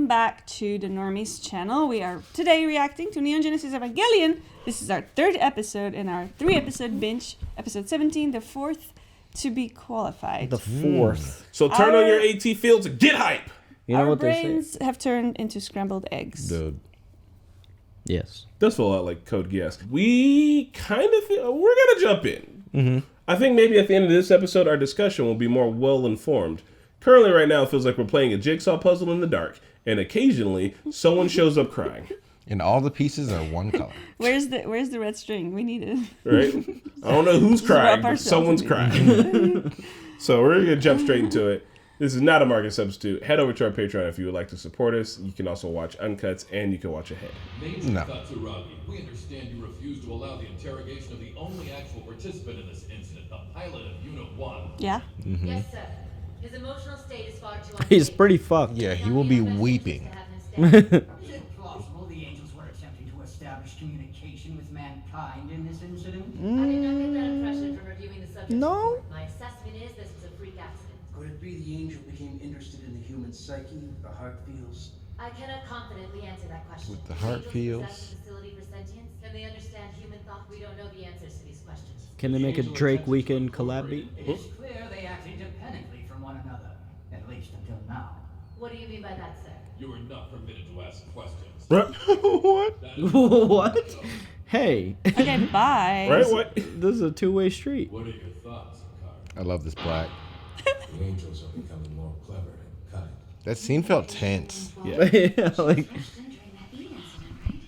welcome back to the Normies channel. We are today reacting to Neon Genesis Evangelion. This is our third episode in our 3-episode binge. Episode 17, the fourth to be qualified. The fourth. So turn on your AT fields and get hype. You know our what they brains say? have turned into scrambled eggs. Dude. Yes. Does feel a lot like Code Geass. We kind of feel, we're going to jump in. Mm-hmm. I think maybe at the end of this episode, our discussion will be more well-informed. Currently, right now, it feels like we're playing a jigsaw puzzle in the dark, and occasionally, someone shows up crying. And all the pieces are one color. Where's the red string? We need it. Right? I don't know who's crying, but ourselves someone's in crying. So we're going to jump straight into it. This is not a market substitute. Head over to our Patreon if you would like to support us. You can also watch uncuts, and you can watch ahead. Major No. Katsuragi, we understand you refuse to allow the interrogation of the only actual participant in this incident, the pilot of Unit 1. Yeah? Mm-hmm. Yes, sir. His emotional state is far too He's pretty fucked. Yeah, he will be weeping. Is it plausible the angels were attempting to establish communication with mankind in this incident? I did not get that impression from reviewing the subject No. report. My assessment is this was a freak accident. Could it be the angel became interested in the human psyche, the heart feels? I cannot confidently answer that question. With the heart Angels feels. possess a facility for sentience. Can they understand human thought? We don't know the answers to these questions. Can they make a Drake Weekend collab beat? It is clear they act independently from one another, at least until now. What do you mean by that, sir? You are not permitted to ask questions. What? What? Hey. Okay, bye. Right? What? This is a two-way street. What are your thoughts, Car? I love this black. The angels are becoming more clever and cunning. That scene felt tense. Yeah, like During that beat incident, right?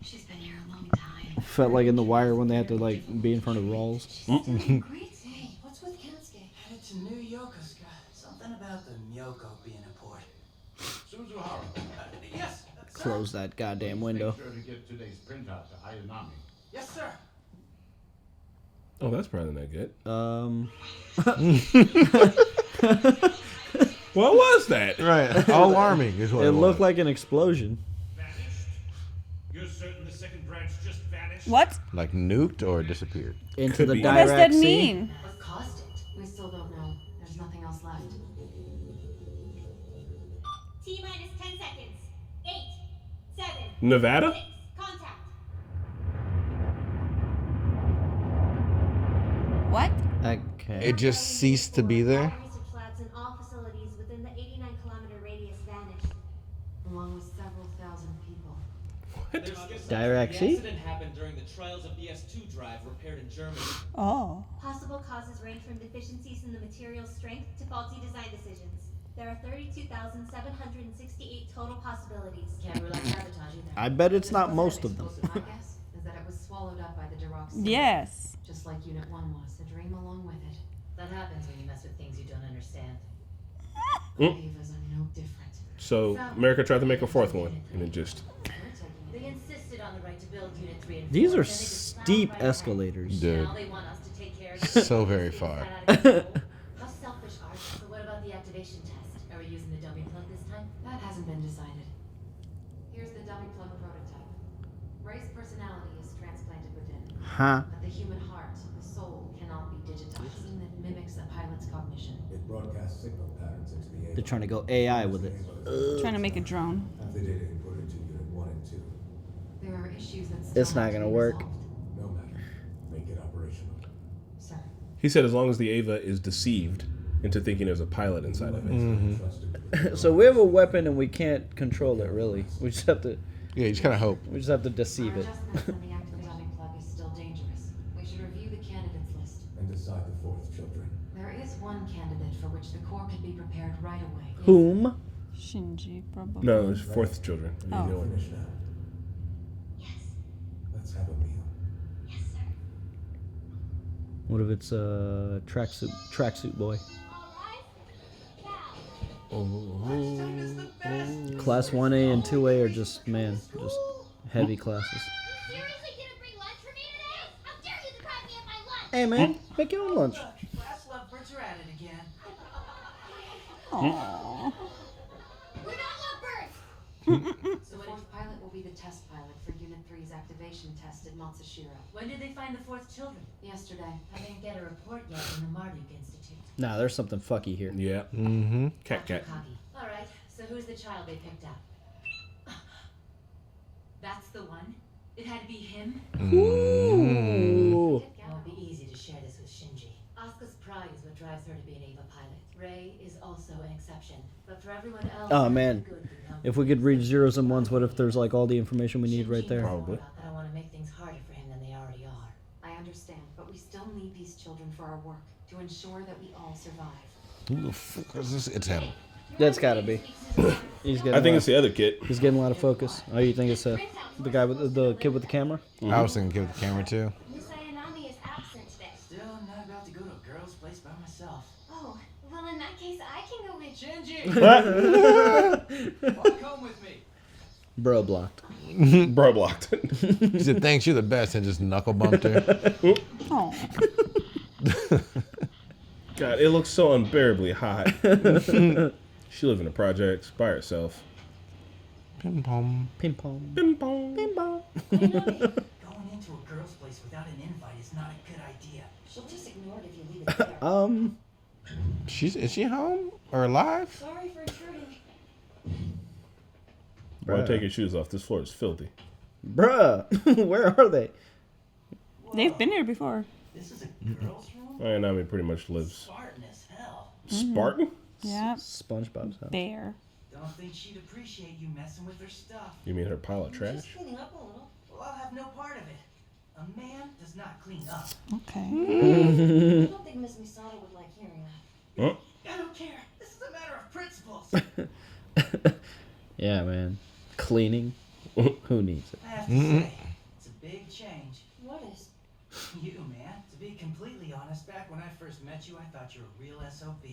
She's been here a long time. felt like in The Wire when they had to like be in front of Rawls. Great. Hey, What's with Kensuke? Headed to New Yokosuka. Something about the Myoko being a port. Suzuhara, Yes, sir. Close that goddamn window. make sure to get today's printout to Ayanami. Yes, sir. Oh, that's probably not good. What was that? Right. Alarming is what It it looked was. like an explosion. Vanished? You're certain the second branch just vanished? What? Like nuked or disappeared. Into Could the be. What does direct that sea. mean? What caused it? we still don't know. There's nothing else left. T-minus 10 seconds. 8, 7, Nevada? 6, contact. What? Okay. It just ceased to be there. Research labs and all facilities within the 89-kilometer radius vanished. Along with several thousand people. Direct The sea? accident happened during the trials of the S2 drive repaired in Germany. Oh. Possible causes range from deficiencies in the material strength to faulty design decisions. There are 32,768 total possibilities. Can't rule out sabotage either. I bet it's not most of them. My guess is that it was swallowed up by the Duroc. Yes. Just like Unit 1 was. A dream along with it. That happens when you mess with things you don't understand. Avas are no different. So America tried to make a fourth one, and it just... They insisted on the right to build Unit 3 and 4. These are then they just plowed steep right ahead. escalators. Dude. Now they want us to take care of So very far. How selfish are you? So what about the activation test? Are we using the dummy plug this time? That hasn't been decided. Here's the dummy plug prototype. Ray's personality is transplanted within. Huh? But the human heart, the soul, cannot be digitized. And it mimics a pilot's cognition. It broadcasts signal patterns into the They're trying to go AI with it. Trying to make a drone. Have the data encoded to Unit 1 and 2. There are issues that still It's not have to gonna be work. resolved. No matter. Make it operational. Sir. He said as long as the Ava is deceived into thinking there's a pilot inside of it. So we have a weapon and we can't control it really. We just have to Yeah, you just kind of hope. deceive Our it. adjustments in the active dummy plug is still dangerous. We should review the candidates list. And decide the fourth children. There is one candidate for which the core could be prepared right away. Whom? Shinji, probably. No, there's fourth children. What are you doing? Finish now. Yes. Let's have a meal. Yes, sir. What if it's a tracksuit boy? All right. Class 1A and 2A are just just heavy classes. You seriously didn't bring lunch for me today? How dare you deprive me of my lunch? Hey man, make your own lunch. Class lovebirds are at it again. Aww. We're not lovebirds. So the fourth pilot will be the test pilot for Unit 3's activation test at Matsushiro. When did they find the fourth children? Yesterday. I didn't get a report yet from the Marduk Institute. Nah, there's something fucky here. Yeah. Mm-hmm. Cat. Kagi. All right. So who's the child they picked out? That's the one? It had to be him? Ooh. It won't be easy to share this with Shinji. Asuka's pride is what drives her to be an Eva pilot. Rei is also an exception. But for everyone else... Oh, man. If we could reach zeros and ones, what if there's like all the information we need right there? Probably. I don't want to make things harder for him than they already are. I understand, but we still need these children for our work to ensure that we all survive. Who the fuck is this? It's him. That's gotta be. He's getting I think it's the other kid. He's getting a lot of focus. Oh, you think it's the guy with the kid with the camera? I was thinking give the camera too. Musayanami is absent today. Still, I'm not about to go to a girl's place by myself. Oh, well in that case I can go with Shinji! Walk home with me. Bro blocked. Bro blocked. He said, thanks, you're the best, and just knuckle bumped her. Oh. God, it looks so unbearably hot. She lives in the projects by herself. Ping pong. Ping pong. Ping pong. Ping pong. Going into a girl's place without an invite is not a good idea. She'll just ignore it if you leave it there. Is she home or alive? Sorry for intruding. Why take your shoes off? This floor is filthy. Bruh, where are they? They've been here before. This is a girl's room? Nami pretty much lives. Spartan as hell. Spartan? Yeah. SpongeBob's house. Bear. Don't think she'd appreciate you messing with her stuff. You mean her pile of trash? Just cleaning up a little. Well, I'll have no part of it. A man does not clean up. Okay. I don't think Miss Misato would like hearing that. Huh? I don't care. This is a matter of principles. Yeah, man. Cleaning. Who needs it? I have to say, it's a big change. What is? You, man. To be completely honest, back when I first met you, I thought you were a real SOB.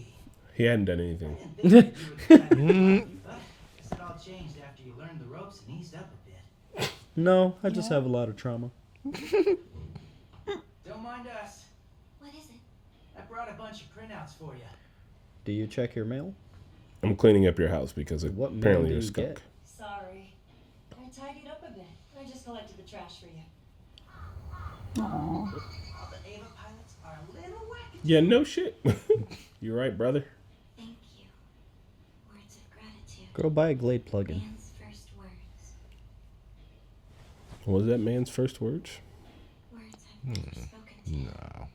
He hadn't done anything. I didn't think you would but I guess it all changed after you learned the ropes and eased up a bit. No, I just have a lot of trauma. Don't mind us. What is it? I brought a bunch of printouts for you. Do you check your mail? I'm cleaning up your house because What mail apparently do you're a you skunk. get? Sorry. I tidied up a bit. I just collected the trash for you. Aww. All the Ava pilots are a little wacky. Yeah, no shit. You're right, brother. Thank you. Words of gratitude. Go buy a Glade plugin. Man's first words. What was that man's first words? Words I've never spoken to. No.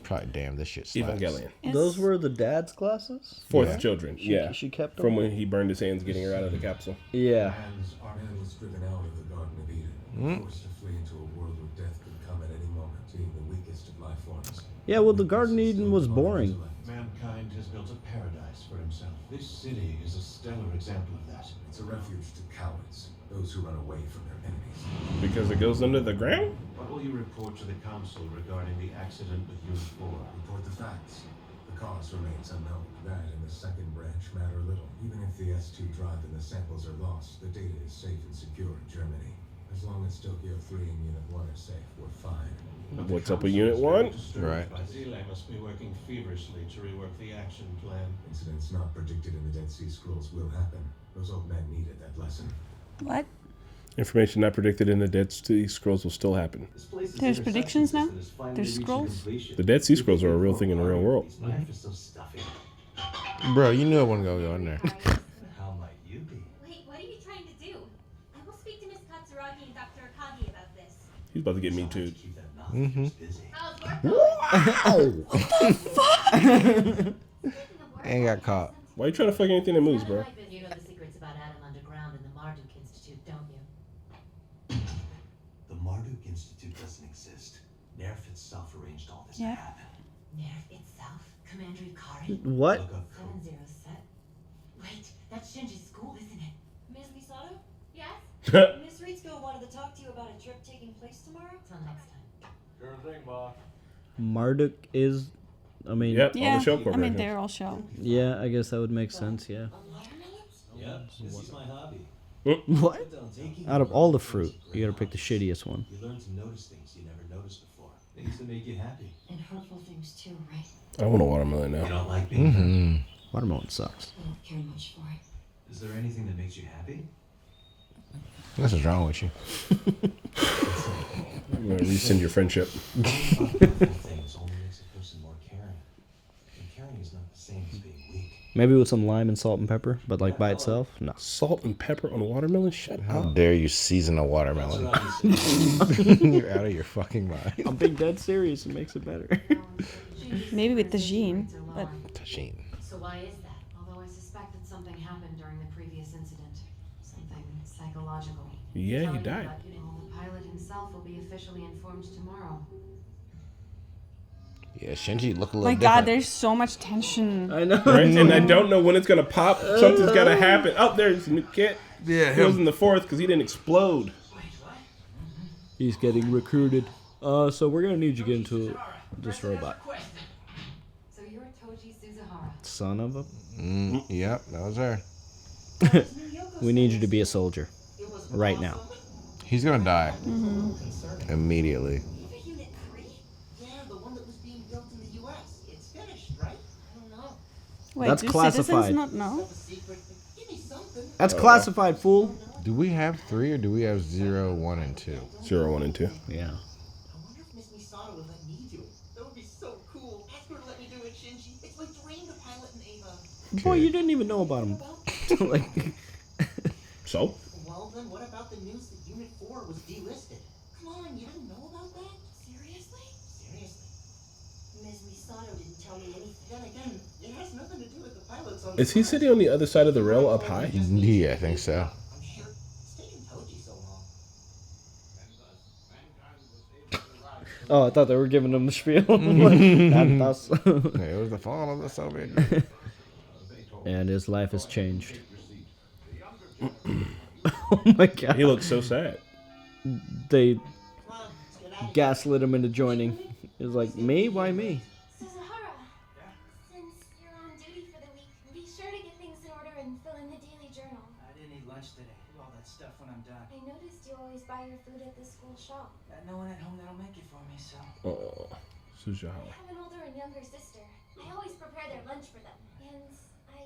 Probably damn, this shit slaps. Evangelion. Those were the dad's glasses? Fourth Yeah. children. She kept them? From when he burned his hands getting her out of the capsule. Yeah. Man was driven out of the Garden of Eden, forced to flee into a world where death could come at any moment, being the weakest of life forms. Yeah, well, the Garden of Eden was boring. Mankind has built a paradise for himself. This city is a stellar example of that. It's a refuge to cowards, those who run away from their enemies. Because it goes under the ground? What will you report to the council regarding the accident with Unit 4? Report the facts. The cause remains unknown. That and the second branch matter little. Even if the S2 drive and the samples are lost, the data is safe and secure in Germany. As long as Tokyo 3 and Unit 1 are safe, we're fine. What's up with Unit 1? Right. Zile must be working feverishly to rework the action plan. Incidents not predicted in the Dead Sea Scrolls will happen. Those old men needed that lesson. What? Information not predicted in the Dead Sea Scrolls will still happen. There's predictions now? There's scrolls? The Dead Sea Scrolls are a real thing in the real world. Bro, you knew I wasn't gonna go in there. How might you be? Wait, what are you trying to do? I will speak to Miss Katsuragi and Dr. Akagi about this. He's about to get me too. How's work And got caught. Why you trying to fuck anything that moves, bro? You know the secrets about Adam Underground and the Marduk Institute, don't you? The Marduk Institute doesn't exist. Nerf itself arranged all this Yeah. to happen. Nerf itself? Commander Ikari? What? 7-0 set. Wait, that's Shinji's school, isn't it? Miss Misato? Yes? Miss Ritsuko wanted to talk to you about a trip taking place tomorrow. Till next time. Sure thing, boss. Marduk is... I mean... Yep, all Yeah. the show I mean, corporations. they're all show. Yeah, I guess that would make sense, yeah. Yep, this is my hobby. What? Out of all the fruit, you gotta pick the shittiest one. You learn to notice things you never noticed before. Things that make you happy. And hurtful things too, right? I want a watermelon You now. don't like being hurt. Watermelon sucks. I don't care much for it. Is there anything that makes you happy? What's wrong with you? I'm going to rescind your friendship. Things only makes a person more caring. And caring is not the same as being weak. Maybe with some lime and salt and pepper, but like by itself, no. Salt and pepper on watermelon? Shut How up. dare you season a watermelon? You're out of your fucking mind. I'm being dead serious. It makes it better. Maybe with tagine, but Tagine. So why is that? Although I suspect that something happened during the previous incident. Something psychological. Yeah, he died. But, the pilot himself will be officially informed tomorrow. Yeah, Shinji look a little my different. God, there's so much tension. I know. Right? And I don't know when it's gonna pop. Something's gotta happen. Oh, there's a new kid. Yeah, He was him. in the 4th because he didn't explode. He's getting recruited. So we're gonna need you to get into this robot. So you're Toji Suzuhara. Son of a. Yep, that was her. We need you to be a soldier. Right now. He's gonna die. Immediately. Unit 3? Yeah, the one that was being built in the US. It's finished, right? I don't know. Wait, That's do classified. citizens not know? Secret. Give me something. That's classified, fool. Do we have 3 or do we have 0, 1, and 2? 0, 1, and 2. Yeah. I wonder if Miss Misato would let me do it. That would be so cool. Ask her to let me do it, Shinji. It's like Drain the pilot and Ava. Boy, you didn't even know about him. Like, So? Well, then what about the news that Unit 4 was delisted? Come on, you didn't know about that? Seriously? Seriously. Ms. Misato didn't tell me anything. Then again, it has nothing to do with the pilots on the Is he sitting on the other side of the rail up high? Yeah, I think so. I'm sure it's taken Toji so long. oh, I thought they were giving him the spiel. That's It was the fall of the Soviet Union. and his life has changed. Oh my God. He looks so sad. They gaslit him into joining. It was like, me? Why me? Suzuhara, since you're on duty for the week, be sure to get things in order and fill in the daily journal. I didn't eat lunch today. Do all that stuff when I'm done. I noticed you always buy your food at the school shop. Got no one at home that'll make it for me, so. Oh, I Suzuhara. have an older and younger sister. I always prepare their lunch for them. And I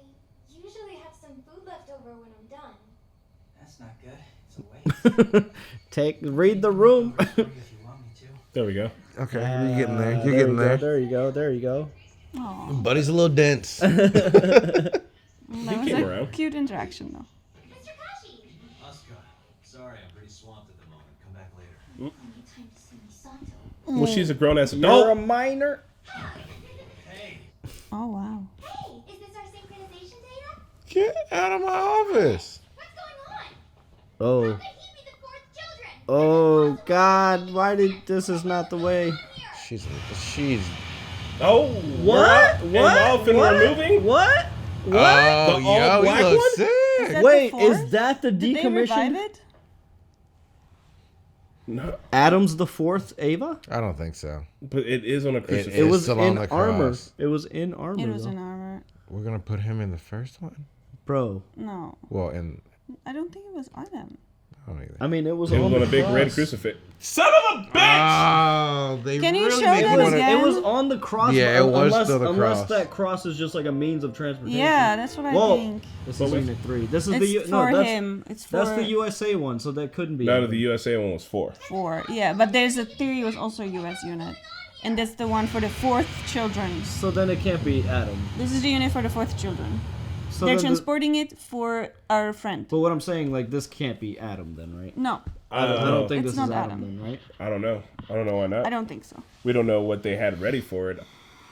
usually have some food left over when I'm done. That's not good. It's a waste. Read the room. If you want me to. There we go. Okay, you're getting there. You're There getting you go, there. there you go. There you go. Aw, Buddy's a little dense. that was came a around. cute interaction, though. Mr. Kashi! Asuka, sorry, I'm pretty swamped at the moment. Come back later. Time to see Misato. Well, she's a grown-ass You're a adult. minor. Hey, Oh, wow. Hey, is this our synchronization data? Get out of my office. What's going on? Oh. How could he be the fourth children? Oh, God. Why did... This is not the way. She's Oh, What? And all finna removing? What? Oh, The yo, all-black he looks one? sick. that the Wait, fourth? is that the Did they revive decommissioned? it? No, Adam's the fourth Ava? I don't think so. but it is on a crucifix. It It's was still on in the armor. cross. It was in armor. It was though. in armor. We're gonna put him in the first one. Bro. No, Well, and I don't think it was on them. I don't either. I mean, it was It was on on the a big red cross. crucifix. Son of a bitch! Oh, they Can you really show make that me wanna- again? It was on the cross. Yeah, it was unless, still the unless cross. that cross is just like a means of transportation. Yeah, that's what I Whoa. think. This But is wait. Unit 3. This is It's the for no, that's, him. It's for That's the USA one, so that couldn't be. No, Adam. the USA one was 4. 4. Yeah, but there's a theory it was also a US unit. And that's the one for the 4th children. So then it can't be Adam. This is the unit for the 4th children. So They're then transporting it for our friend. But what I'm saying, like, this can't be Adam then, right? No, I don't think It's this is not Adam Adam. then, right? I don't know. I don't know why not. I don't think so. We don't know what they had ready for it.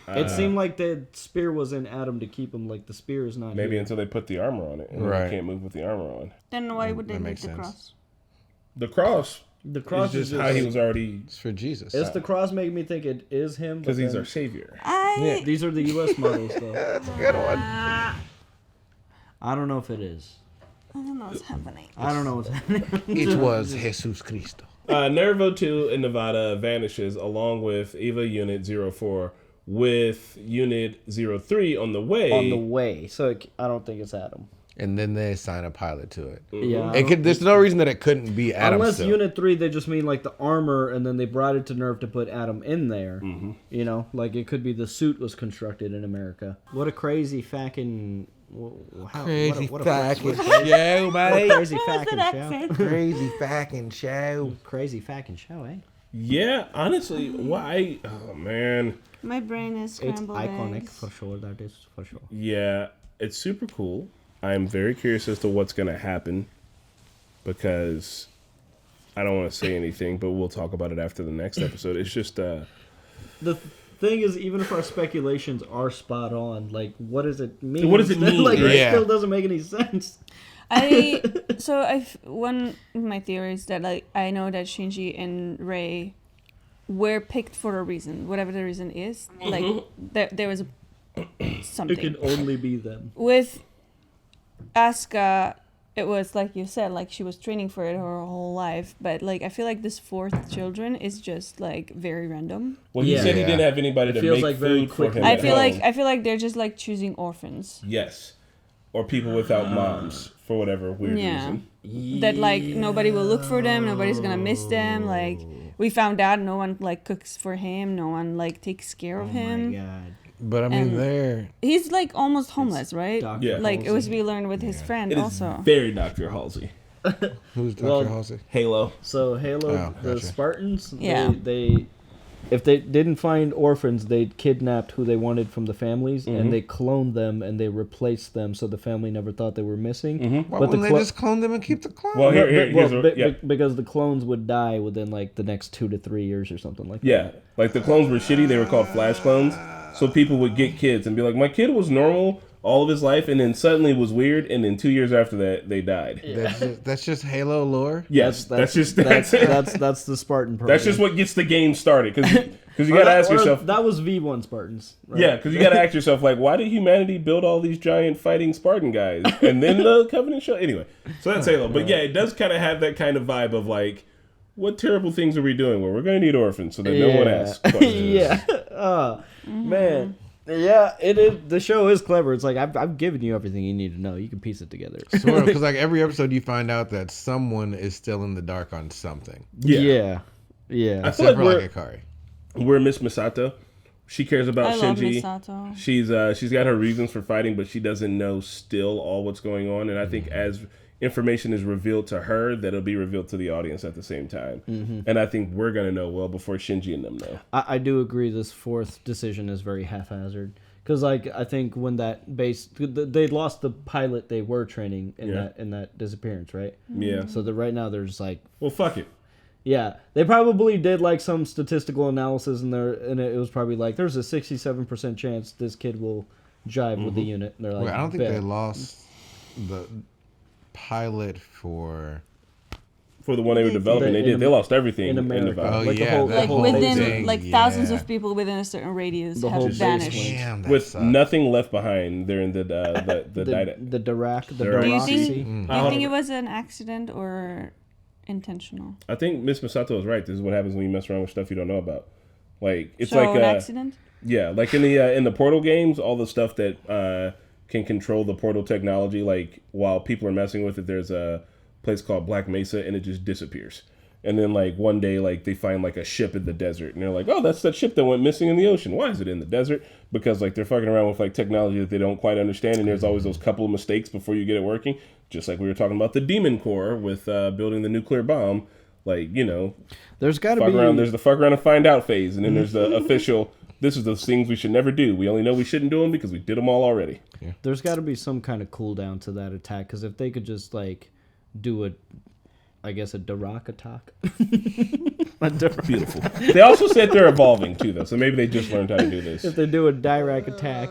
It seemed like the spear was in Adam to keep him, like, the spear is not Maybe here. until they put the armor on it. And Right. they can't move with the armor on. Then why would they that make makes the sense. cross? The cross The cross is just how he was already... It's for Jesus. Is the cross making me think it is him? Because but he's then- our savior. These are the U.S. models, though. That's a good one. I don't know if it is. I don't know what's happening. I don't know what's happening. It was Jesus Cristo. Nervo 2 in Nevada vanishes along with Eva Unit 04 with Unit 03 on the way. On the way, so I don't think it's Adam. And then they assign a pilot to it. Yeah. It could, there's no reason that it couldn't be Adam Unless still. Unit 3, they just mean like the armor, and then they brought it to Nerve to put Adam in there. Mm-hmm. You know, like it could be the suit was constructed in America. What a crazy fucking... Crazy what a fucking what a- show, What a mate. crazy What was fucking that show. accent? Crazy fucking show. Crazy fucking show, eh? Yeah, honestly, why? Oh, man. My brain is It's scrambled iconic eggs. for sure. That is for sure. Yeah, It's super cool. I'm very curious as to what's going to happen because I don't want to say anything, but we'll talk about it after the next episode. It's just the thing is, even if our speculations are spot on, like, what does it mean? What does it mean? Like, right? it still doesn't make any sense. One of my theories that like I know that Shinji and Rei were picked for a reason, whatever the reason is. Like there was something. It can only be them. With Asuka, it was like you said, like she was training for it her whole life. But like I feel like this fourth children is just like very random. Well, he said he didn't have anybody to make food for him. I feel like they're just like choosing orphans. Yes, or people without moms for whatever weird reason. That like nobody will look for them. Nobody's gonna miss them. Like we found out, no one like cooks for him. No one like takes care of him. My God. But I mean, he's like almost homeless, right? Yeah. Like it was we learned with his friend It is also. very Dr. Halsey. Who's Dr. Halsey? Halo. So Halo, the gotcha. Spartans, Yeah. they if they didn't find orphans, they kidnapped who they wanted from the families, and they cloned them, and they replaced them, so the family never thought they were missing. Why wouldn't they just clone them and keep the clone? Well, because the clones would die within like the next 2 to 3 years or something like that. Yeah, like the clones were shitty. They were called flash clones. So people would get kids and be like, my kid was normal all of his life, and then suddenly was weird, and then 2 years after that, they died. That's just Halo lore? Yes, that's the Spartan program. That's just what gets the game started, because you got to ask yourself. That was V1 Spartans. Right? Yeah, because you got to ask yourself, like, why did humanity build all these giant fighting Spartan guys? And then the Covenant show. Anyway, so that's Halo. But yeah, it does kind of have that kind of vibe of like, what terrible things are we doing? Well, we're going to need orphans so that no one asks questions. Yeah. Man. Yeah, it is. The show is clever. It's like I've given you everything you need to know. You can piece it together. Sort of, because like every episode you find out that someone is still in the dark on something. Yeah. I feel like we're Miss Misato. She cares about Shinji. Love Misato. She's got her reasons for fighting, but she doesn't know still all what's going on. And I think as information is revealed to her, that'll be revealed to the audience at the same time. And I think we're gonna know well before Shinji and them know. I do agree. This fourth decision is very haphazard because, like, I think when that base they lost the pilot they were training in that disappearance, right? Yeah. So right now there's like, well, fuck it. Yeah, they probably did like some statistical analysis in there, and it was probably like there's a 67% chance this kid will jive with the unit. And they're like, I don't think they lost the pilot for the one they were developing. They lost everything in America. Thousands of people within a certain radius have vanished. Damn, with sucks. Nothing left behind during the Dirac. Do you think it was an accident or intentional? I think Miss Misato is right. This is what happens when you mess around with stuff you don't know about. Like it's so like an accident. Yeah, like in the Portal games, all the stuff that can control the portal technology. Like while people are messing with it, there's a place called Black Mesa, and it just disappears. And then like one day, like they find like a ship in the desert, and they're like, "Oh, that's that ship that went missing in the ocean. Why is it in the desert?" Because like they're fucking around with like technology that they don't quite understand, and there's always those couple of mistakes before you get it working. Just like we were talking about the Demon Core with building the nuclear bomb. Like, you know, there's got to be there's the fuck around and find out phase, and then there's the official. This is the things we should never do. We only know we shouldn't do them because we did them all already. Yeah. There's got to be some kind of cooldown to that attack, because if they could just like do a Dirac attack. Beautiful. They also said they're evolving too, though, so maybe they just learned how to do this. If they do a Dirac attack,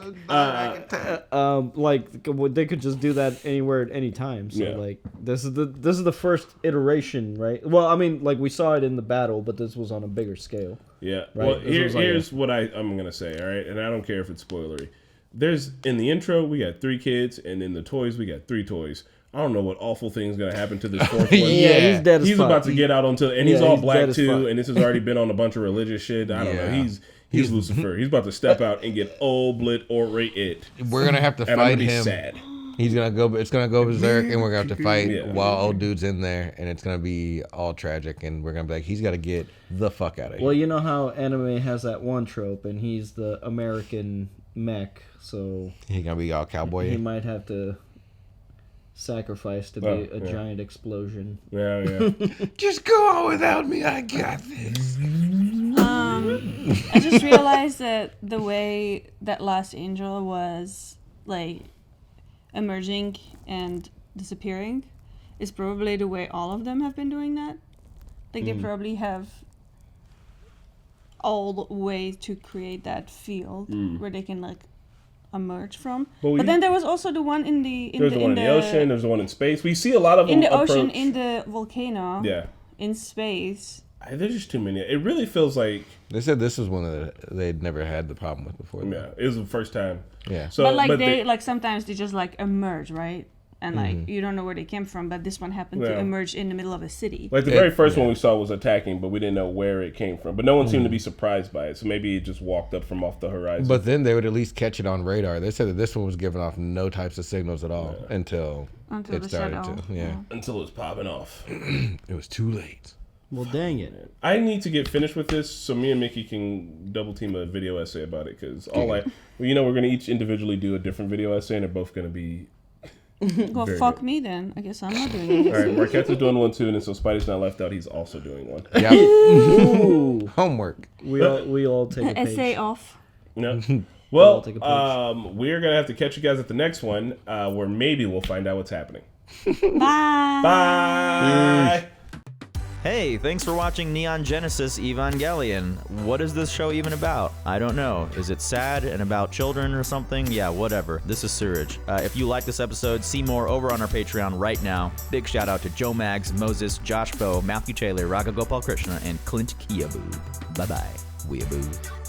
they could just do that anywhere at any time. So like this is the first iteration, right? Well, I mean, like we saw it in the battle, but this was on a bigger scale. Yeah. Right? Well, here's what I'm gonna say. All right, and I don't care if it's spoilery. There's in the intro we got 3 kids, and in the toys we got 3 toys. I don't know what awful thing's gonna happen to this fourth one. He's dead as He's fuck. about to get out and he's all black too, fuck. and this has already been on a bunch of religious shit. I don't know. He's Lucifer. He's about to step out and get obliterated. We're gonna have to and fight I'm gonna be him. Sad. He's gonna go. It's gonna go berserk, and we're gonna have to fight while old dude's in there, and it's gonna be all tragic. And we're gonna be like, he's got to get the fuck out of here. Well, you know how anime has that one trope, and he's the American mech, so he's gonna be all cowboy. He might have to sacrifice to be a giant explosion. Yeah. Just go on without me. I got this. I just realized that the way that Last Angel was like, emerging and disappearing is probably the way all of them have been doing that. Like they probably have all the way to create that field where they can like emerge from. But then there was also the one in the There's the one in the ocean. There's the one in space. We see a lot of them in the approach. ocean, in the volcano. Yeah. In space. There's just too many. It really feels like they said this was one that they'd never had the problem with before. Yeah, it was the first time. Yeah. So, but like they like sometimes they just like emerge, right? And like Mm-hmm. you don't know where they came from, but this one happened to emerge in the middle of a city. Like the very first one we saw was attacking, but we didn't know where it came from. But no one seemed to be surprised by it, so maybe it just walked up from off the horizon. But then they would at least catch it on radar. They said that this one was giving off no types of signals at all until it started to. Yeah. Until it was popping off. It was too late. Well, dang it. I need to get finished with this so me and Mickey can double team a video essay about it, because we're going to each individually do a different video essay, and they're both going to be Well, fuck good. me then. I guess I'm not doing it. All right, Marquette is doing one too, and then so Spidey's not left out. He's also doing one. Yeah. Ooh. Homework. We all take a page. Essay off. No. Well, we're going to have to catch you guys at the next one, where maybe we'll find out what's happening. Bye. Bye. Hey, thanks for watching Neon Genesis Evangelion. What is this show even about? I don't know. Is it sad and about children or something? Yeah, whatever. This is Surge. If you like this episode, see more over on our Patreon right now. Big shout out to Joe Maggs, Moses, Josh Bowe, Matthew Taylor, Raga Gopal Krishna, and Clint Kiabu. Bye-bye. Weeaboo.